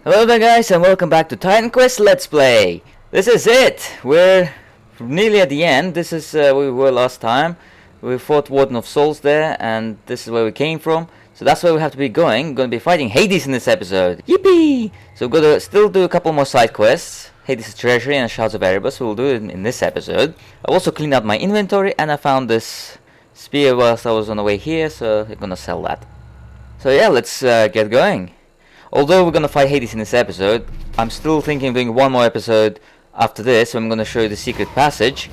Hello there guys and welcome back to Titan Quest Let's Play. This is it. We're nearly at the end. This is where we were last time. We fought Warden of Souls there and this is where we came from. So that's where we have to be going. We're going to be fighting Hades in this episode. Yippee! So we're going to still do a couple more side quests. Hades Treasury and Shards of Erebus. We'll do it in this episode. I also cleaned out my inventory and I found this spear whilst I was on the way here. So I'm going to sell that. So yeah, let's get going. Although we're gonna fight Hades in this episode, I'm still thinking of doing one more episode after this, so I'm gonna show you the secret passage.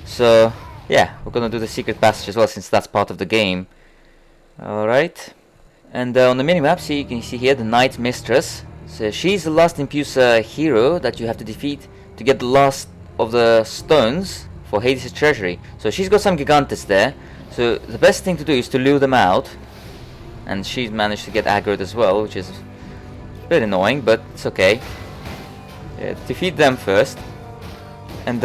So, yeah, we're gonna do the secret passage as well, since that's part of the game. Alright. And on the minimap, see, you can see here the Knight Mistress. So she's the last Impusa hero that you have to defeat to get the last of the stones for Hades Treasury. So she's got some Gigantes there. So the best thing to do is to lure them out. And she's managed to get aggroed as well, which is a bit annoying, but it's okay. Yeah, defeat them first. And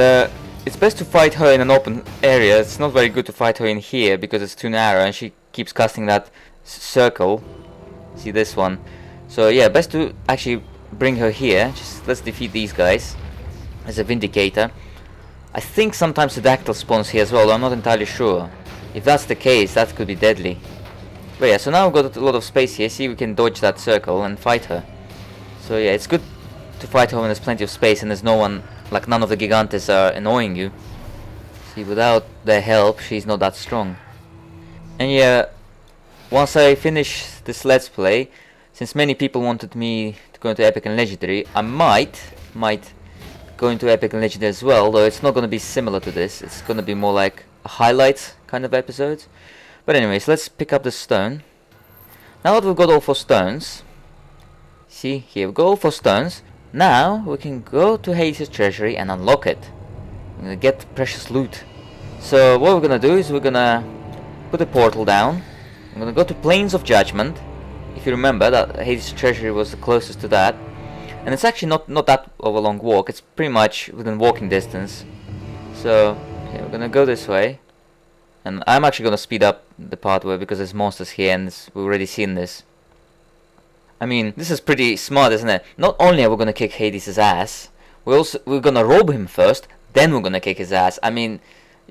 it's best to fight her in an open area. It's not very good to fight her in here because it's too narrow and she keeps casting that circle. See this one? So yeah, best to actually bring her here. Just let's defeat these guys as a Vindicator. I think sometimes the Dactyl spawns here as well, I'm not entirely sure. If that's the case, that could be deadly. But yeah, so now we've got a lot of space here. See, we can dodge that circle and fight her. So yeah, it's good to fight her when there's plenty of space and there's no one, like none of the Gigantes are annoying you. See, without their help, she's not that strong. And yeah, once I finish this Let's Play, since many people wanted me to go into Epic and Legendary, I might go into Epic and Legendary as well, though it's not going to be similar to this. It's going to be more like a highlights kind of episode. But anyways, let's pick up the stone. Now that we've got all 4 stones, see, here we go, all 4 stones. Now we can go to Hades Treasury and unlock it. We're gonna get precious loot. So what we're gonna do is we're gonna put a portal down. I'm gonna go to Plains of Judgement. If you remember, that Hades Treasury was the closest to that. And it's actually not that of a long walk. It's pretty much within walking distance. So yeah, we're gonna go this way. And I'm actually going to speed up the part where, because there's monsters here and we've already seen this. I mean, this is pretty smart, isn't it? Not only are we going to kick Hades' ass, we're going to rob him first, then we're going to kick his ass. I mean,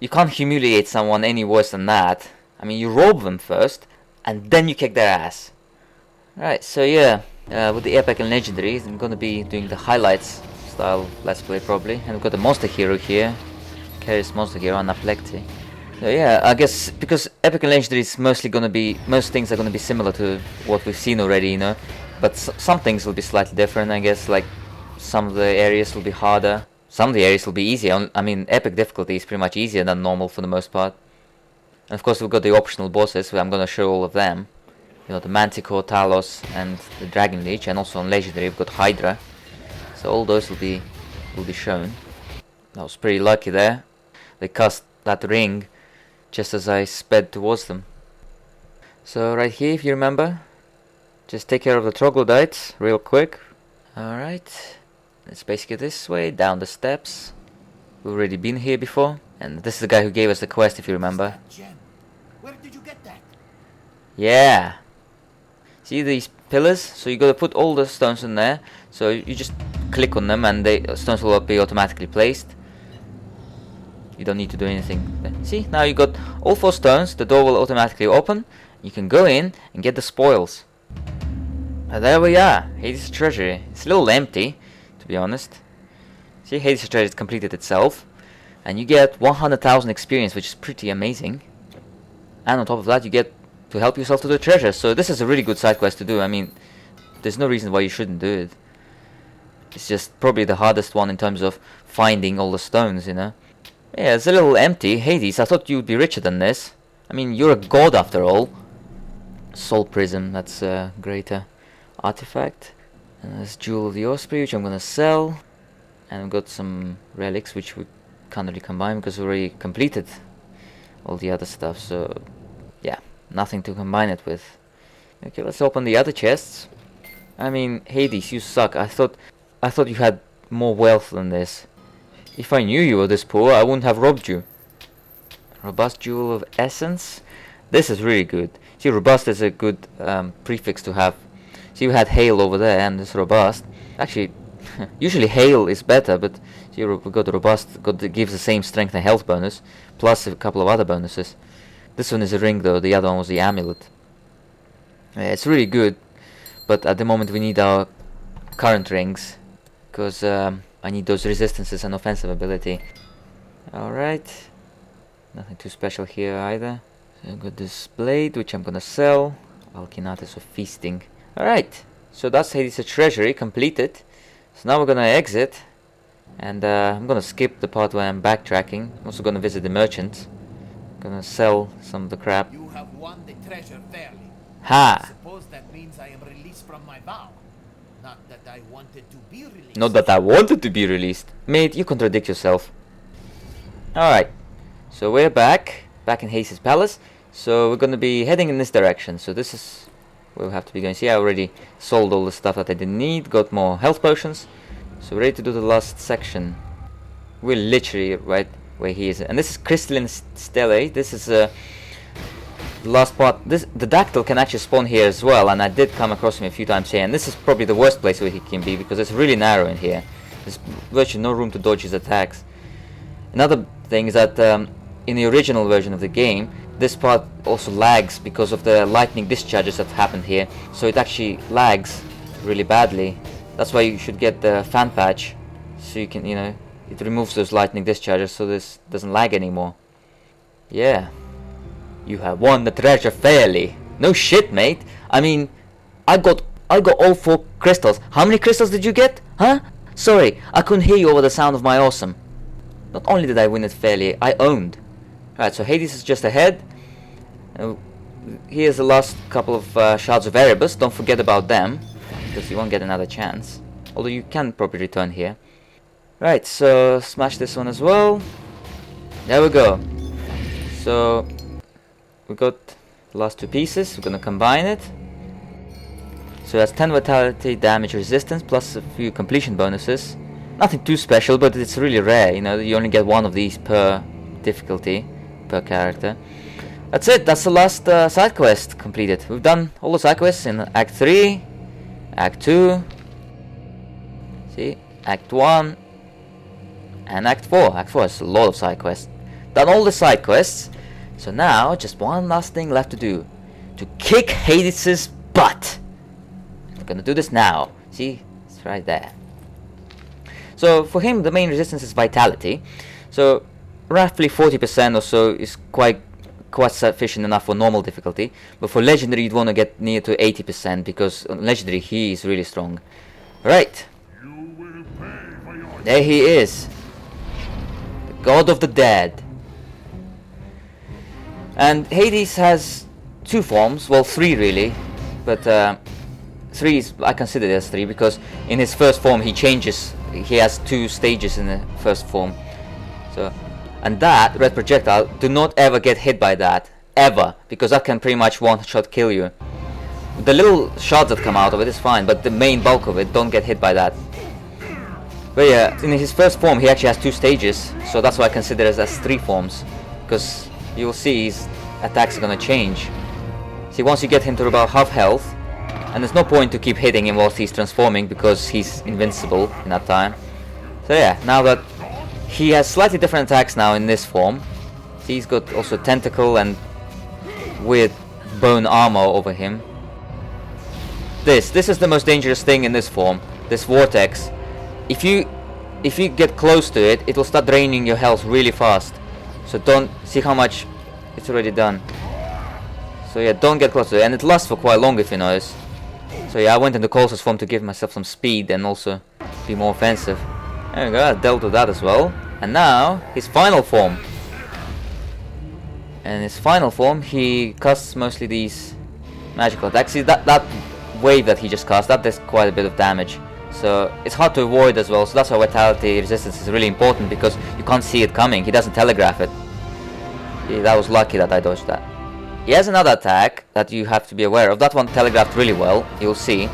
you can't humiliate someone any worse than that. I mean, you rob them first, and then you kick their ass. Right, so yeah, with the Epic and Legendary, I'm going to be doing the highlights style Let's Play probably. And we've got the monster hero here. Carries monster hero, Anaplekti. So yeah, I guess because Epic and Legendary is mostly gonna be, most things are gonna be similar to what we've seen already, you know. But some things will be slightly different, I guess. Like some of the areas will be harder, some of the areas will be easier. I mean, Epic difficulty is pretty much easier than normal for the most part. And of course, we've got the optional bosses, where I'm gonna show all of them. You know, the Manticore, Talos, and the Dragon Leech, and also on Legendary we've got Hydra. So all those will be shown. I was pretty lucky there. They cast that ring just as I sped towards them. So right here, if you remember, just take care of the troglodytes real quick. Alright, it's basically this way, down the steps. We've already been here before, and this is the guy who gave us the quest, if you remember. Where did you get that? Yeah. See these pillars? So you gotta put all the stones in there. So you just click on them and the stones will be automatically placed. You don't need to do anything. See, now you got all 4 stones, the door will automatically open, you can go in and get the spoils. And there we are, Hades Treasury. It's a little empty, to be honest. See, Hades Treasury has completed itself, and you get 100,000 experience, which is pretty amazing. And on top of that, you get to help yourself to the treasure, so this is a really good side quest to do. I mean, there's no reason why you shouldn't do it. It's just probably the hardest one in terms of finding all the stones, you know. Yeah, it's a little empty. Hades, I thought you'd be richer than this. I mean, you're a god after all. Soul Prism, that's a greater artifact. And there's Jewel of the Osprey, which I'm gonna sell. And we've got some relics, which we can't really combine because we already completed all the other stuff. So, yeah, nothing to combine it with. Okay, let's open the other chests. I mean, Hades, you suck. I thought you had more wealth than this. If I knew you were this poor, I wouldn't have robbed you. Robust Jewel of Essence. This is really good. See, robust is a good prefix to have. See, you had hail over there and this robust. Actually, usually hail is better, but see, we got robust. It gives the same strength and health bonus, plus a couple of other bonuses. This one is a ring though, the other one was the amulet. It's really good, but at the moment we need our current rings, because I need those resistances and offensive ability. Alright, nothing too special here either. So I've got this blade, which I'm gonna sell. Alkinatis of Feasting. Alright, so that's Hades Treasury completed. So now we're gonna exit, and I'm gonna skip the part where I'm backtracking. I'm also gonna visit the merchant. Gonna sell some of the crap. You have won the treasure fairly. Ha! I suppose that means I am released from my vow. Not that I wanted to be released. Not that I wanted to be released. Mate, you contradict yourself. Alright, so we're back in Hades' palace. So we're gonna be heading in this direction. So this is where we have to be going. See, I already sold all the stuff that I didn't need, got more health potions. So we're ready to do the last section. We're literally right where he is. And this is Crystalline Stelae. This is the last part. The Dactyl can actually spawn here as well, and I did come across him a few times here. And this is probably the worst place where he can be, because it's really narrow in here. There's virtually no room to dodge his attacks. Another thing is that in the original version of the game, this part also lags because of the lightning discharges that happened here. So it actually lags really badly. That's why you should get the fan patch, so you can, you know, it removes those lightning discharges so this doesn't lag anymore. Yeah. You have won the treasure fairly. No shit, mate. I mean, I got all 4 crystals. How many crystals did you get? Huh? Sorry, I couldn't hear you over the sound of my awesome. Not only did I win it fairly, I owned. Alright, so Hades is just ahead. Here's the last couple of Shards of Erebus. Don't forget about them, because you won't get another chance. Although you can probably return here. Right, so smash this one as well. There we go. So we got the last 2 pieces. We're gonna combine it. So that's 10 vitality, damage, resistance, plus a few completion bonuses. Nothing too special, but it's really rare. You know, you only get 1 of these per difficulty, per character. That's it. That's the last side quest completed. We've done all the side quests in Act 3, Act 2, see, Act 1, and Act 4. Act 4 has a lot of side quests. Done all the side quests. So now, just one last thing left to do. To kick Hades' butt. We're gonna do this now. See? It's right there. So, for him, the main resistance is vitality. So, roughly 40% or so is quite sufficient enough for normal difficulty. But for legendary, you'd want to get near to 80%, because on legendary, he is really strong. Right. There he is. The god of the dead. And Hades has 2 forms, well 3 really, but 3 is, I consider it as 3, because in his first form he changes, he has 2 stages in the first form. So, and that red projectile, do not ever get hit by that, ever, because that can pretty much one-shot kill you. The little shards that come out of it is fine, but the main bulk of it, don't get hit by that. But yeah, in his first form he actually has 2 stages, so that's why I consider it as 3 forms, because you'll see his attacks are gonna change. See, once you get him to about half health, and there's no point to keep hitting him whilst he's transforming, because he's invincible in that time. So yeah, now that he has slightly different attacks now in this form. See, he's got also tentacle and weird bone armor over him. This is the most dangerous thing in this form, this vortex. If you get close to it, it will start draining your health really fast. So don't, see how much it's already done. So yeah, don't get close to it, and it lasts for quite long if you notice. So yeah, I went into closest form to give myself some speed and also be more offensive. There we go, I dealt with that as well. And now, his final form. And his final form, he casts mostly these magical attacks. See, that wave that he just cast, that does quite a bit of damage. So it's hard to avoid as well, so that's why vitality resistance is really important, because you can't see it coming, he doesn't telegraph it. Yeah, that was lucky that I dodged that. He has another attack that you have to be aware of. That one telegraphed really well, you'll see.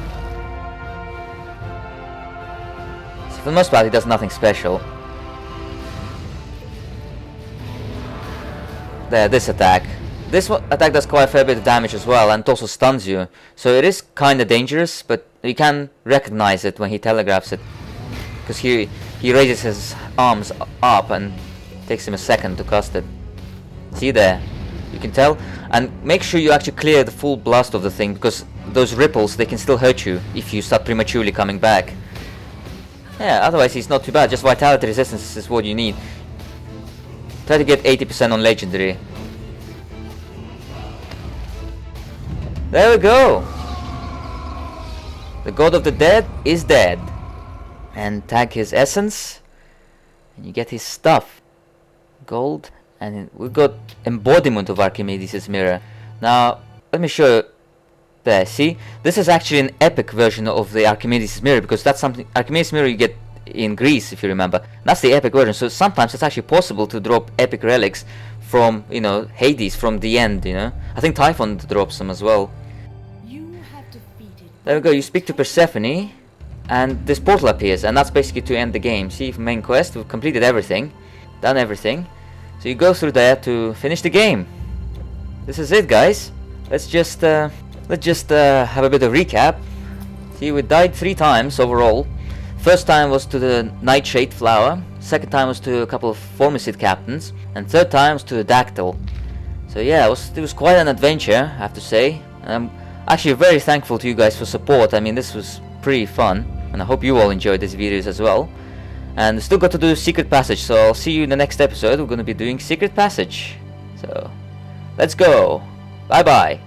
So for the most part he does nothing special. There, this attack. this attack does quite a fair bit of damage as well, and it also stuns you. So it is kind of dangerous, but you can recognize it when he telegraphs it. Because he raises his arms up and takes him a second to cast it. See there? You can tell. And make sure you actually clear the full blast of the thing, because those ripples, they can still hurt you if you start prematurely coming back. Yeah, otherwise he's not too bad. Just vitality resistance is what you need. Try to get 80% on legendary. There we go. The god of the dead is dead. And tag his essence, and you get his stuff. Gold, and we've got embodiment of Archimedes' mirror. Now, let me show you. There, see? This is actually an epic version of the Archimedes' mirror, because that's something, Archimedes' mirror you get in Greece, if you remember. That's the epic version, so sometimes it's actually possible to drop epic relics from, you know, Hades, from the end, you know. I think Typhon drops them as well. There we go, you speak to Persephone, and this portal appears, and that's basically to end the game. See, main quest, we've completed everything, done everything. So you go through there to finish the game. This is it, guys. Let's just have a bit of recap. See, we died 3 times overall. First time was to the Nightshade Flower, second time was to a couple of Formicid captains, and third time was to the Dactyl. So yeah, it was quite an adventure, I have to say. I'm actually very thankful to you guys for support. I mean, this was pretty fun, and I hope you all enjoyed these videos as well. And still got to do Secret Passage, so I'll see you in the next episode. We're going to be doing Secret Passage. So, let's go. Bye bye.